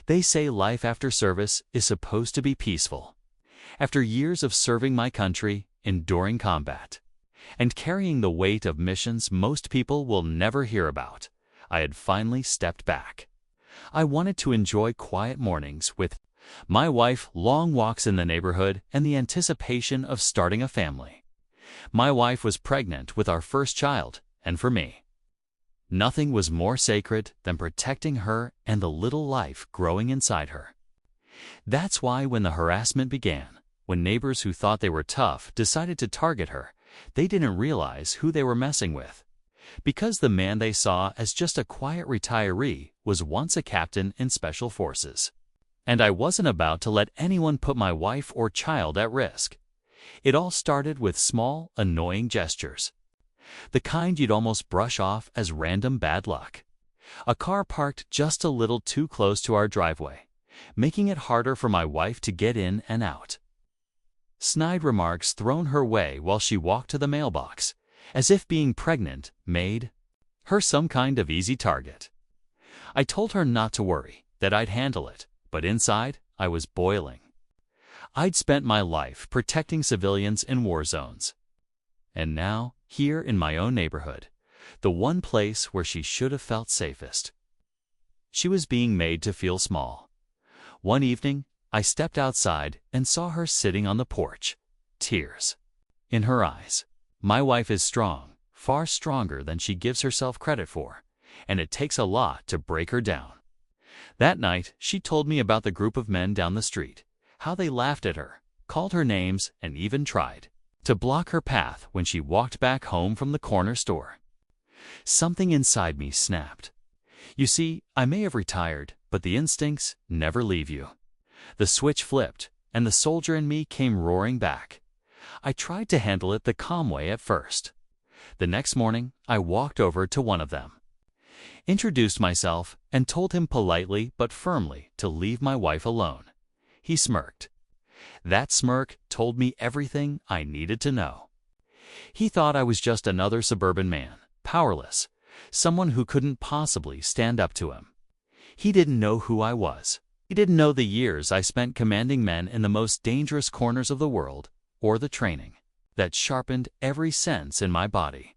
They say life after service is supposed to be peaceful. After years of serving my country, enduring combat, and carrying the weight of missions most people will never hear about, I had finally stepped back. I wanted to enjoy quiet mornings with my wife, long walks in the neighborhood, and the anticipation of starting a family. My wife was pregnant with our first child, and for me, nothing was more sacred than protecting her and the little life growing inside her. That's why when the harassment began, when neighbors who thought they were tough decided to target her, they didn't realize who they were messing with. Because the man they saw as just a quiet retiree was once a captain in special forces. And I wasn't about to let anyone put my wife or child at risk. It all started with small, annoying gestures. The kind you'd almost brush off as random bad luck. A car parked just a little too close to our driveway, making it harder for my wife to get in and out. Snide remarks thrown her way while she walked to the mailbox, as if being pregnant made her some kind of easy target. I told her not to worry, that I'd handle it, but inside, I was boiling. I'd spent my life protecting civilians in war zones. And now, here in my own neighborhood, the one place where she should have felt safest, she was being made to feel small. One evening, I stepped outside and saw her sitting on the porch, tears in her eyes. My wife is strong, far stronger than she gives herself credit for, and it takes a lot to break her down. That night, she told me about the group of men down the street, how they laughed at her, called her names, and even tried to block her path when she walked back home from the corner store. Something inside me snapped. You see, I may have retired, but the instincts never leave you. The switch flipped, and the soldier in me came roaring back. I tried to handle it the calm way at first. The next morning, I walked over to one of them, introduced myself, and told him politely but firmly to leave my wife alone. He smirked. That smirk told me everything I needed to know. He thought I was just another suburban man, powerless, someone who couldn't possibly stand up to him. He didn't know who I was. He didn't know the years I spent commanding men in the most dangerous corners of the world, or the training that sharpened every sense in my body.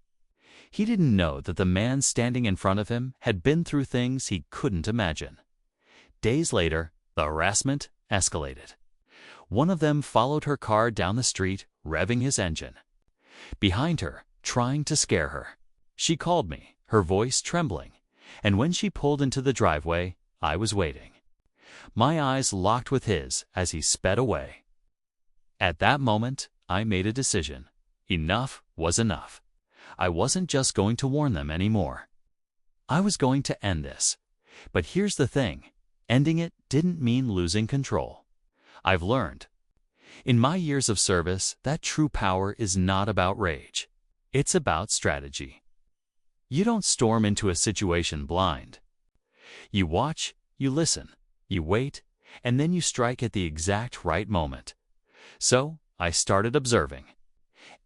He didn't know that the man standing in front of him had been through things he couldn't imagine. Days later, the harassment escalated. One of them followed her car down the street, revving his engine. Behind her, trying to scare her. She called me, her voice trembling, and when she pulled into the driveway, I was waiting. My eyes locked with his as he sped away. At that moment, I made a decision. Enough was enough. I wasn't just going to warn them anymore. I was going to end this. But here's the thing. Ending it didn't mean losing control. I've learned, in my years of service, that true power is not about rage. It's about strategy. You don't storm into a situation blind. You watch, you listen, you wait, and then you strike at the exact right moment. So, I started observing.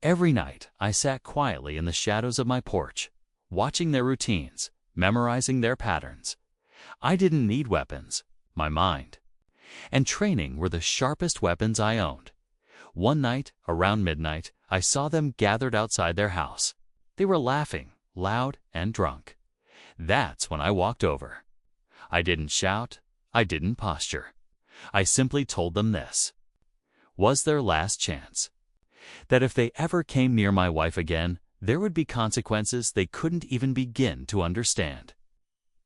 Every night, I sat quietly in the shadows of my porch, watching their routines, memorizing their patterns. I didn't need weapons, my mind and training were the sharpest weapons I owned. One night, around midnight, I saw them gathered outside their house. They were laughing, loud and drunk. That's when I walked over. I didn't shout, I didn't posture. I simply told them this was their last chance. That if they ever came near my wife again, there would be consequences they couldn't even begin to understand.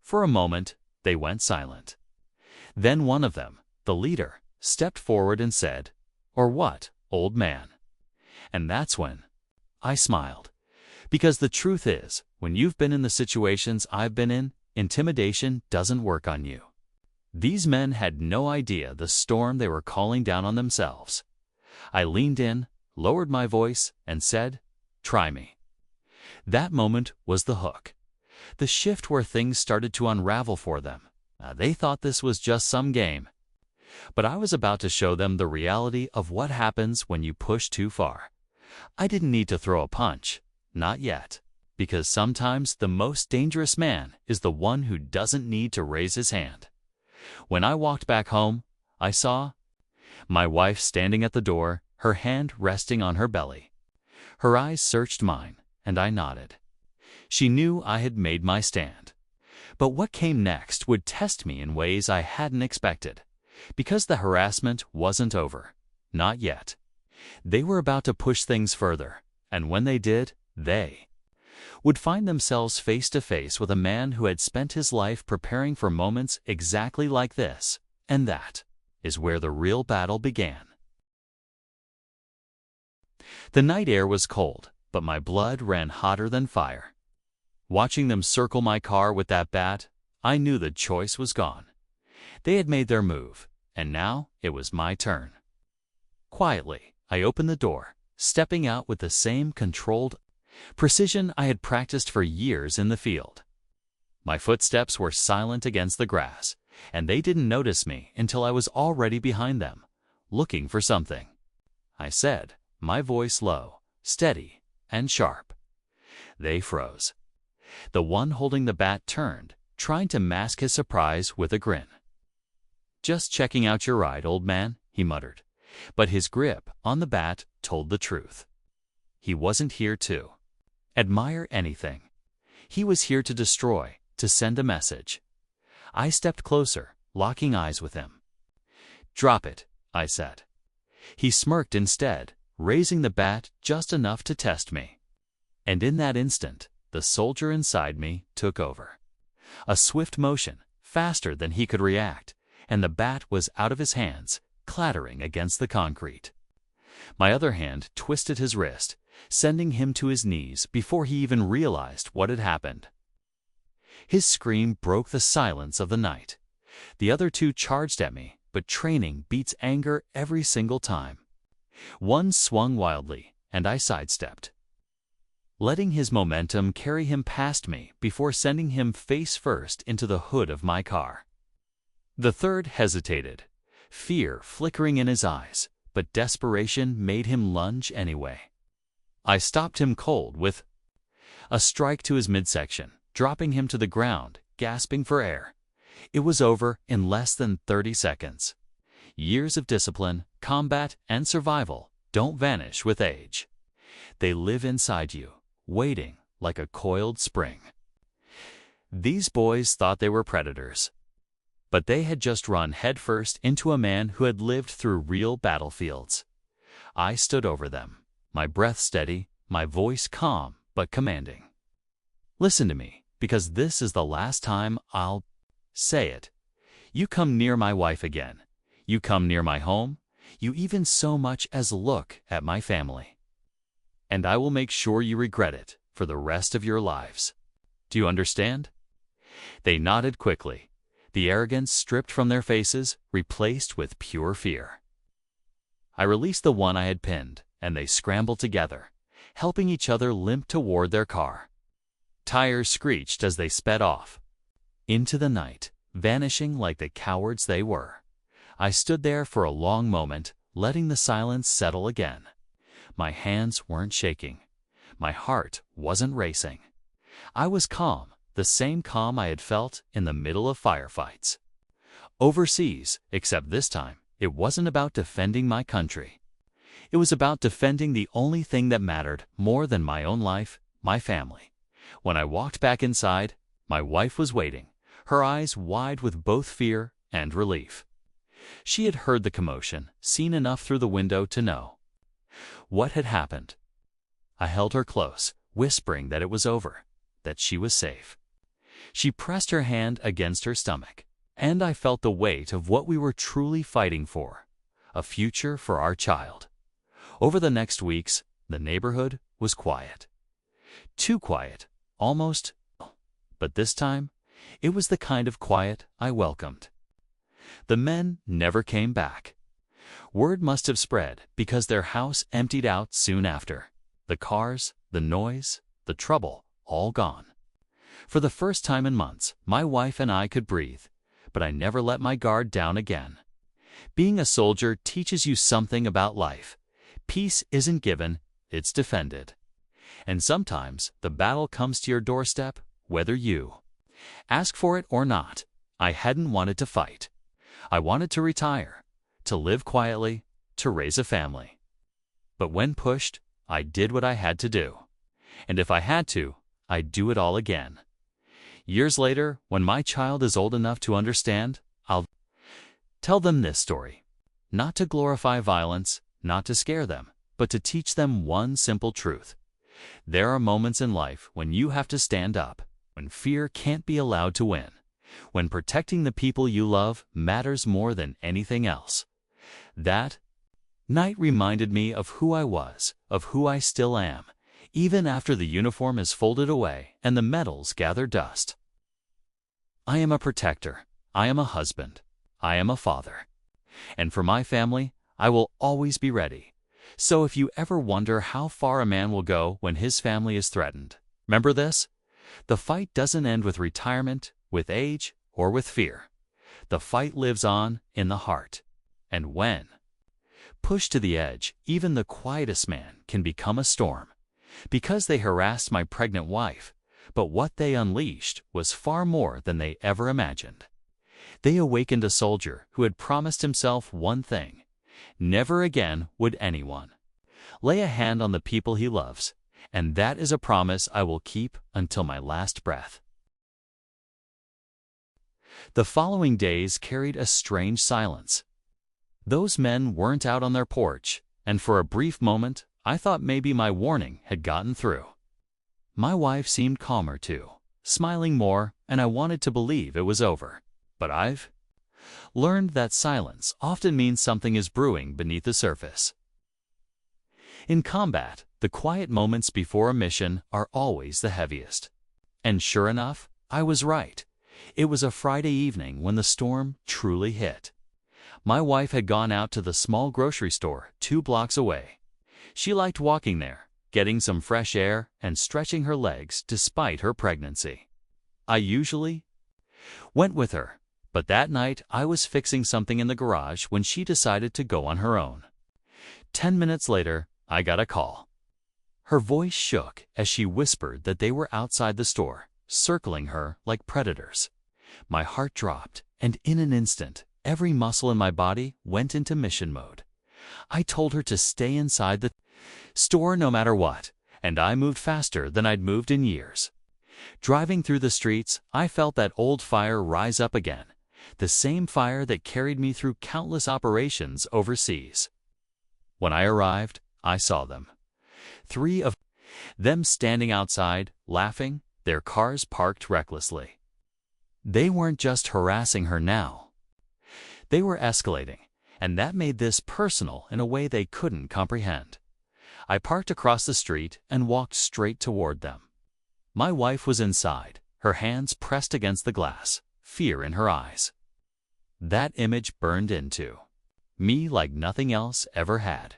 For a moment, they went silent. Then one of them, the leader, stepped forward and said, "Or what, old man?" And that's when I smiled. Because the truth is, when you've been in the situations I've been in, intimidation doesn't work on you. These men had no idea the storm they were calling down on themselves. I leaned in, lowered my voice, and said, "Try me." That moment was the hook. The shift where things started to unravel for them. They thought this was just some game. But I was about to show them the reality of what happens when you push too far. I didn't need to throw a punch. Not yet. Because sometimes the most dangerous man is the one who doesn't need to raise his hand. When I walked back home, I saw my wife standing at the door, her hand resting on her belly. Her eyes searched mine, and I nodded. She knew I had made my stand. But what came next would test me in ways I hadn't expected, because the harassment wasn't over. Not yet. They were about to push things further, and when they did, they would find themselves face to face with a man who had spent his life preparing for moments exactly like this, and that is where the real battle began. The night air was cold, but my blood ran hotter than fire. Watching them circle my car with that bat, I knew the choice was gone. They had made their move, and now it was my turn. Quietly, I opened the door, stepping out with the same controlled precision I had practiced for years in the field. My footsteps were silent against the grass, and they didn't notice me until I was already behind them, looking for something. I said, my voice low, steady, and sharp. They froze. The one holding the bat turned, trying to mask his surprise with a grin. "Just checking out your ride, old man," he muttered, but his grip on the bat told the truth. He wasn't here to admire anything. He was here to destroy, to send a message. I stepped closer, locking eyes with him. "Drop it," I said. He smirked instead, raising the bat just enough to test me. And in that instant, the soldier inside me took over. A swift motion, faster than he could react, and the bat was out of his hands, clattering against the concrete. My other hand twisted his wrist, sending him to his knees before he even realized what had happened. His scream broke the silence of the night. The other two charged at me, but training beats anger every single time. One swung wildly, and I sidestepped, letting his momentum carry him past me before sending him face first into the hood of my car. The third hesitated, fear flickering in his eyes, but desperation made him lunge anyway. I stopped him cold with a strike to his midsection, dropping him to the ground, gasping for air. It was over in less than 30 seconds. Years of discipline, combat, and survival don't vanish with age. They live inside you, waiting like a coiled spring. These boys thought they were predators, but they had just run headfirst into a man who had lived through real battlefields. I stood over them, my breath steady, my voice calm but commanding. "Listen to me, because this is the last time I'll say it. You come near my wife again. You come near my home. You even so much as look at my family. And I will make sure you regret it for the rest of your lives. Do you understand?" They nodded quickly, the arrogance stripped from their faces, replaced with pure fear. I released the one I had pinned, and they scrambled together, helping each other limp toward their car. Tires screeched as they sped off into the night, vanishing like the cowards they were. I stood there for a long moment, letting the silence settle again. My hands weren't shaking. My heart wasn't racing. I was calm, the same calm I had felt in the middle of firefights overseas, except this time it wasn't about defending my country. It was about defending the only thing that mattered more than my own life, my family. When I walked back inside, my wife was waiting, her eyes wide with both fear and relief. She had heard the commotion, seen enough through the window to know what had happened. I held her close, whispering that it was over, that she was safe. She pressed her hand against her stomach, and I felt the weight of what we were truly fighting for, a future for our child. Over the next weeks, the neighborhood was quiet. Too quiet, almost, but this time, it was the kind of quiet I welcomed. The men never came back. Word must have spread because their house emptied out soon after. The cars, the noise, the trouble, all gone. For the first time in months, my wife and I could breathe, but I never let my guard down again. Being a soldier teaches you something about life. Peace isn't given, it's defended. And sometimes the battle comes to your doorstep, whether you ask for it or not. I hadn't wanted to fight, I wanted to retire, to live quietly, to raise a family. But when pushed, I did what I had to do. And if I had to, I'd do it all again. Years later, when my child is old enough to understand, I'll tell them this story. Not to glorify violence, not to scare them, but to teach them one simple truth. There are moments in life when you have to stand up, when fear can't be allowed to win, when protecting the people you love matters more than anything else. That night reminded me of who I was, of who I still am, even after the uniform is folded away and the medals gather dust. I am a protector. I am a husband. I am a father. And for my family, I will always be ready. So if you ever wonder how far a man will go when his family is threatened, remember this: the fight doesn't end with retirement, with age, or with fear. The fight lives on in the heart. And when pushed to the edge, even the quietest man can become a storm. Because they harassed my pregnant wife, but what they unleashed was far more than they ever imagined. They awakened a soldier who had promised himself one thing: never again would anyone lay a hand on the people he loves, and that is a promise I will keep until my last breath. The following days carried a strange silence. Those men weren't out on their porch, and for a brief moment, I thought maybe my warning had gotten through. My wife seemed calmer too, smiling more, and I wanted to believe it was over. But I've learned that silence often means something is brewing beneath the surface. In combat, the quiet moments before a mission are always the heaviest. And sure enough, I was right. It was a Friday evening when the storm truly hit. My wife had gone out to the small grocery store 2 blocks away. She liked walking there, getting some fresh air and stretching her legs despite her pregnancy. I usually went with her, but that night I was fixing something in the garage when she decided to go on her own. 10 minutes later, I got a call. Her voice shook as she whispered that they were outside the store, circling her like predators. My heart dropped, and in an instant, every muscle in my body went into mission mode. I told her to stay inside the store no matter what, and I moved faster than I'd moved in years. Driving through the streets, I felt that old fire rise up again, the same fire that carried me through countless operations overseas. When I arrived, I saw them. 3 of them standing outside, laughing, their cars parked recklessly. They weren't just harassing her now. They were escalating, and that made this personal in a way they couldn't comprehend. I parked across the street and walked straight toward them. My wife was inside, her hands pressed against the glass, fear in her eyes. That image burned into me like nothing else ever had.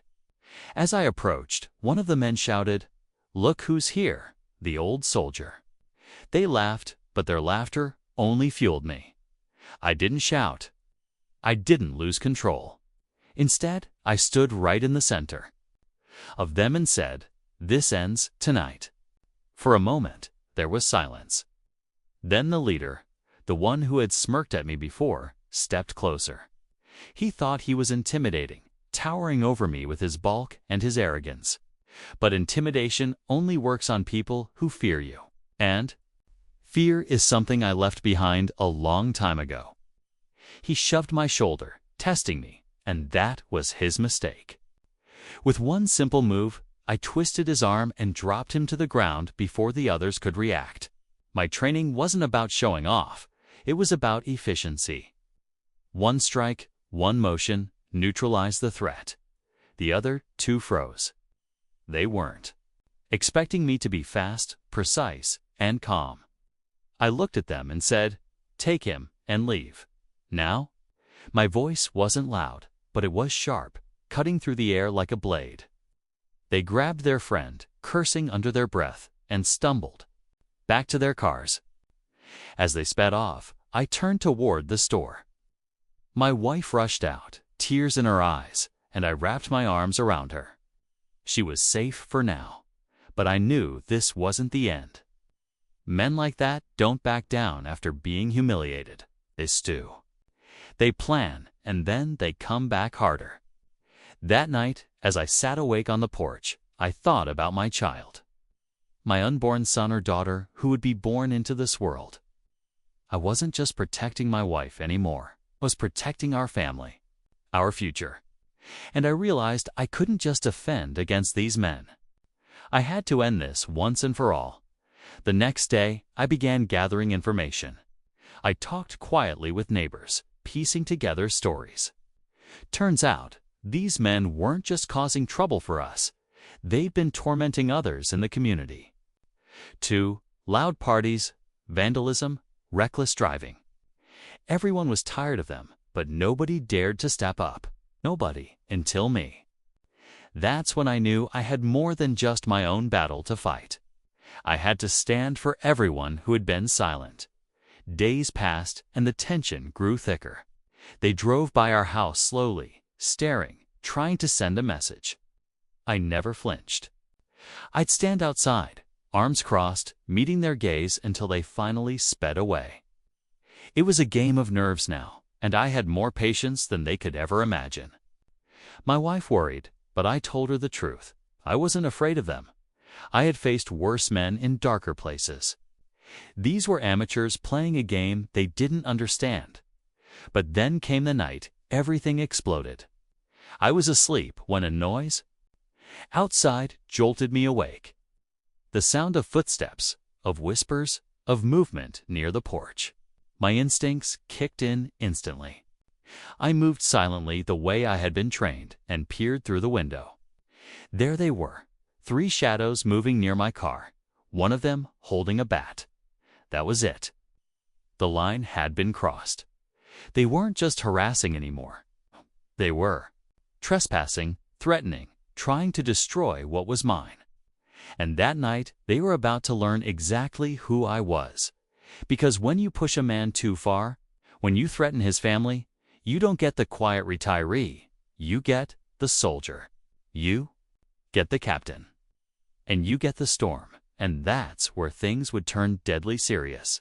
As I approached, one of the men shouted, "Look who's here, the old soldier." They laughed, but their laughter only fueled me. I didn't shout. I didn't lose control. Instead, I stood right in the center of them and said, "This ends tonight." For a moment, there was silence. Then the leader, the one who had smirked at me before, stepped closer. He thought he was intimidating, towering over me with his bulk and his arrogance. But intimidation only works on people who fear you. And fear is something I left behind a long time ago. He shoved my shoulder, testing me, and that was his mistake. With one simple move, I twisted his arm and dropped him to the ground before the others could react. My training wasn't about showing off. It was about efficiency. One strike, one motion, neutralized the threat. The other 2 froze. They weren't expecting me to be fast, precise, and calm. I looked at them and said, "Take him and leave. Now?" My voice wasn't loud, but it was sharp, cutting through the air like a blade. They grabbed their friend, cursing under their breath, and stumbled back to their cars. As they sped off, I turned toward the store. My wife rushed out, tears in her eyes, and I wrapped my arms around her. She was safe for now, but I knew this wasn't the end. Men like that don't back down after being humiliated. They stew. They plan, and then they come back harder. That night, as I sat awake on the porch, I thought about my child. My unborn son or daughter who would be born into this world. I wasn't just protecting my wife anymore. I was protecting our family, our future. And I realized I couldn't just defend against these men. I had to end this once and for all. The next day, I began gathering information. I talked quietly with neighbors, piecing together stories. Turns out, these men weren't just causing trouble for us. They'd been tormenting others in the community. 2. Loud parties, vandalism, reckless driving. Everyone was tired of them, but nobody dared to step up. Nobody, until me. That's when I knew I had more than just my own battle to fight. I had to stand for everyone who had been silent. Days passed, and the tension grew thicker. They drove by our house slowly, staring, trying to send a message. I never flinched. I'd stand outside, arms crossed, meeting their gaze until they finally sped away. It was a game of nerves now, and I had more patience than they could ever imagine. My wife worried, but I told her the truth. I wasn't afraid of them. I had faced worse men in darker places. These were amateurs playing a game they didn't understand. But then came the night everything exploded. I was asleep when a noise outside jolted me awake. The sound of footsteps, of whispers, of movement near the porch. My instincts kicked in instantly. I moved silently the way I had been trained and peered through the window. There they were, 3 shadows moving near my car, one of them holding a bat. That was it. The line had been crossed. They weren't just harassing anymore. They were trespassing, threatening, trying to destroy what was mine. And that night, they were about to learn exactly who I was. Because when you push a man too far, when you threaten his family, you don't get the quiet retiree. You get the soldier. You get the captain. And you get the storm. And that's where things would turn deadly serious.